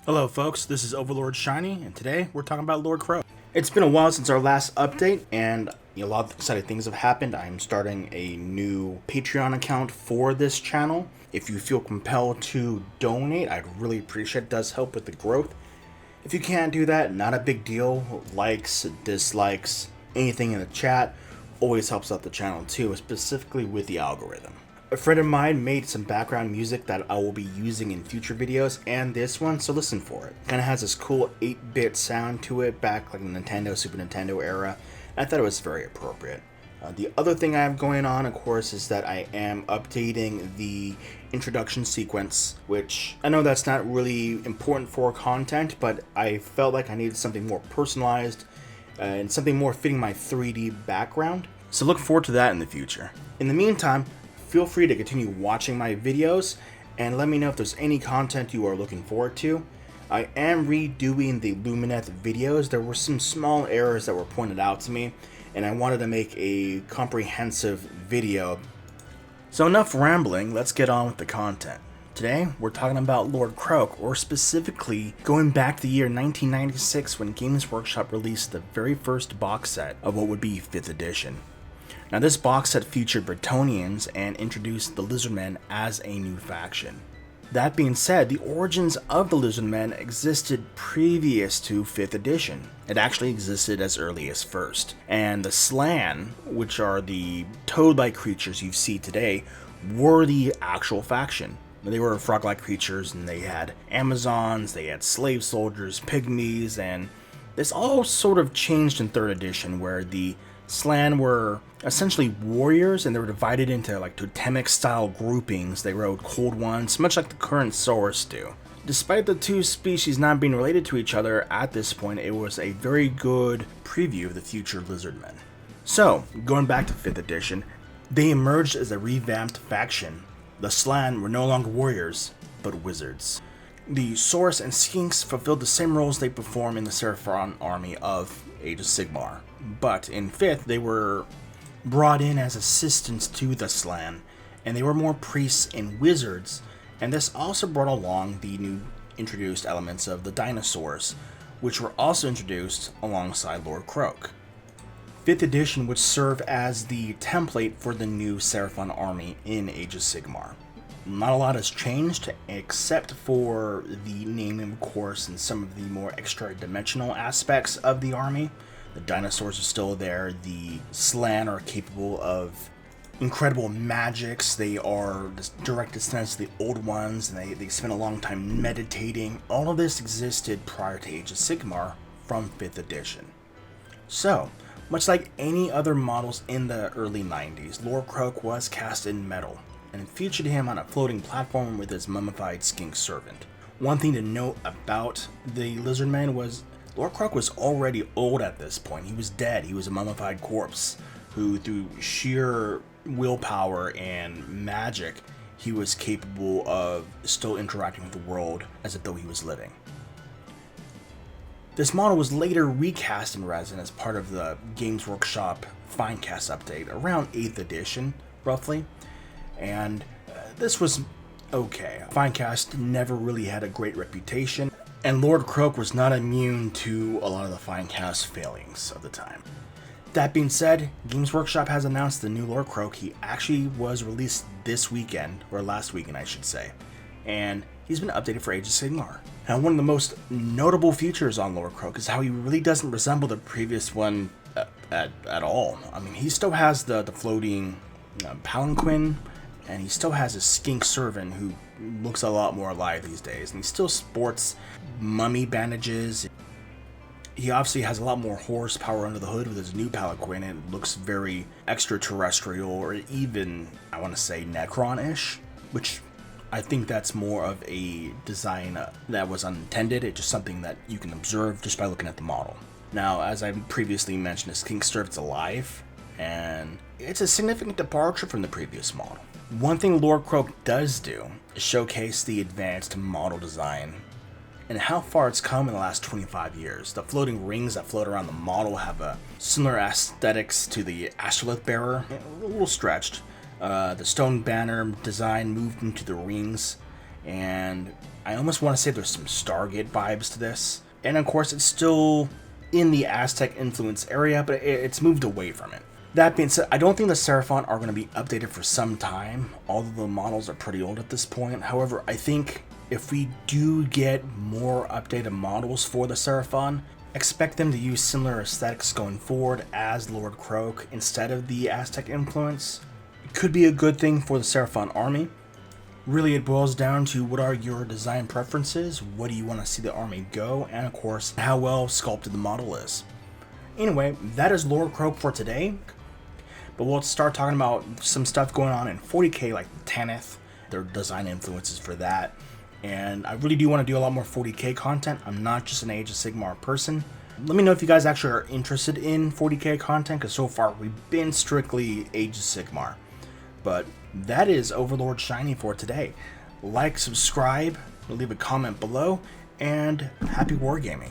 Hello folks, this is Overlordshiny, and today we're talking about Lord Kroak. It's been a while since our last update, and a lot of exciting things have happened. I'm starting a new Patreon account for this channel. If you feel compelled to donate, I'd really appreciate it. It does help with the growth. If you can't do that, not a big deal. Likes, dislikes, anything in the chat always helps out the channel too, specifically with the algorithm. A friend of mine made some background music that I will be using in future videos, and this one, so listen for it. Kind of has this cool 8-bit sound to it, back like the Nintendo, Super Nintendo era. I thought it was very appropriate. The other thing I have going on, of course, is that I am updating the introduction sequence, which I know that's not really important for content, but I felt like I needed something more personalized and something more fitting my 3D background. So look forward to that in the future. In the meantime, feel free to continue watching my videos and let me know if there's any content you are looking forward to. I am redoing the Lumineth videos. There were some small errors that were pointed out to me, and I wanted to make a comprehensive video. So enough rambling, let's get on with the content. Today, we're talking about Lord Kroak, or specifically going back to the year 1996 when Games Workshop released the very first box set of what would be 5th edition. Now this box set featured Bretonnians and introduced the Lizardmen as a new faction. That being said, the origins of the Lizardmen existed previous to 5th edition. It actually existed as early as 1st. And the Slann, which are the toad-like creatures you see today, were the actual faction. They were frog-like creatures, and they had Amazons, they had slave soldiers, pygmies, and this all sort of changed in 3rd edition, where the Slann were essentially warriors, and they were divided into like totemic style groupings. They rode cold ones, much like the current Saurus do. Despite the two species not being related to each other at this point, it was a very good preview of the future Lizardmen. So, going back to 5th edition, they emerged as a revamped faction. The Slann were no longer warriors, but wizards. The Saurus and Skinks fulfilled the same roles they perform in the Seraphon army of Age of Sigmar, but in 5th they were brought in as assistants to the Slann, and they were more priests and wizards, and this also brought along the new introduced elements of the dinosaurs, which were also introduced alongside Lord Kroak. 5th edition would serve as the template for the new Seraphon army in Age of Sigmar. Not a lot has changed, except for the name, of course, and some of the more extra-dimensional aspects of the army. The dinosaurs are still there. The Slann are capable of incredible magics. They are direct descendants of the old ones, and they spend a long time meditating. All of this existed prior to Age of Sigmar from 5th edition. So, much like any other models in the early 90s, Lord Kroak was cast in metal, and it featured him on a floating platform with his mummified skink servant. One thing to note about the Lizardman was Lord Kroak was already old at this point. He was dead. He was a mummified corpse who, through sheer willpower and magic, he was capable of still interacting with the world as if though he was living. This model was later recast in resin as part of the Games Workshop Finecast update around 8th edition, roughly, and this was okay. Finecast never really had a great reputation, and Lord Kroak was not immune to a lot of the Finecast failings of the time. That being said, Games Workshop has announced the new Lord Kroak. He actually was released this weekend, or last weekend I should say, and he's been updated for Age of Sigmar. Now, one of the most notable features on Lord Kroak is how he really doesn't resemble the previous one at all. I mean, he still has the floating palanquin, and he still has a skink servant who looks a lot more alive these days, and he still sports mummy bandages. He obviously has a lot more horsepower under the hood with his new palanquin. It looks very extraterrestrial, or even, I want to say, Necron-ish, which I think that's more of a design that was unintended. It's just something that you can observe just by looking at the model. Now, as I previously mentioned, his skink servant's alive, and it's a significant departure from the previous model. One thing Lord Kroak does do is showcase the advanced model design and how far it's come in the last 25 years. The floating rings that float around the model have a similar aesthetics to the Astrolith Bearer, a little stretched. The stone banner design moved into the rings, and I almost want to say there's some Stargate vibes to this. And of course, it's still in the Aztec influence area, but it's moved away from it. That being said, I don't think the Seraphon are going to be updated for some time, although the models are pretty old at this point. However, I think if we do get more updated models for the Seraphon, expect them to use similar aesthetics going forward as Lord Kroak instead of the Aztec influence. It could be a good thing for the Seraphon army. Really, it boils down to what are your design preferences, what do you want to see the army go, and of course, how well sculpted the model is. Anyway, that is Lord Kroak for today. But we'll start talking about some stuff going on in 40k, like the Tanith, their design influences for that. And I really do want to do a lot more 40k content. I'm not just an Age of Sigmar person. Let me know if you guys actually are interested in 40k content, because so far we've been strictly Age of Sigmar. But that is Overlordshiny for today. Like, subscribe, leave a comment below, and happy wargaming.